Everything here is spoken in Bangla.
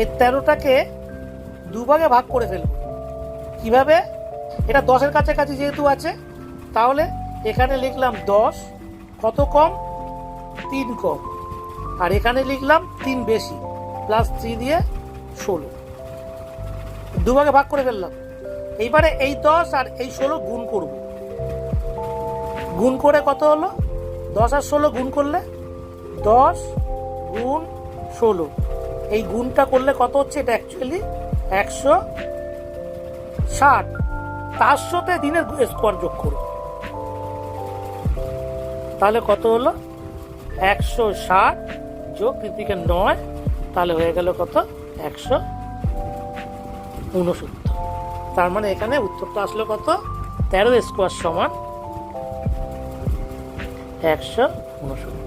এই 13টাকে দুভাগে ভাগ করে ফেলব। কিভাবে? এটা 10-এর কাছাকাছি যেহেতু আছে, তাহলে এখানে লিখলাম 10, কত কম? 3 কম, আর এখানে লিখলাম 3 বেশি, +3 দিয়ে 16। দুভাগে ভাগ করে ফেললাম। এইবারে এই 10 আর এই 16 গুণ করব। গুণ করে কত হলো? 10 আর 16 গুণ করলে 10 গুণ 16, এই গুণটা করলে কত হচ্ছে? এটা অ্যাকচুয়ালি 160। তার সাথে দিনের স্কোয়ার যোগ করব, তাহলে কত হলো? 160 যোগ 3 থেকে 9, তাহলে হয়ে গেল কত? 169। তার মানে এখানে উত্তরটা আসলো কত? 13 স্কোয়ার সমান 169।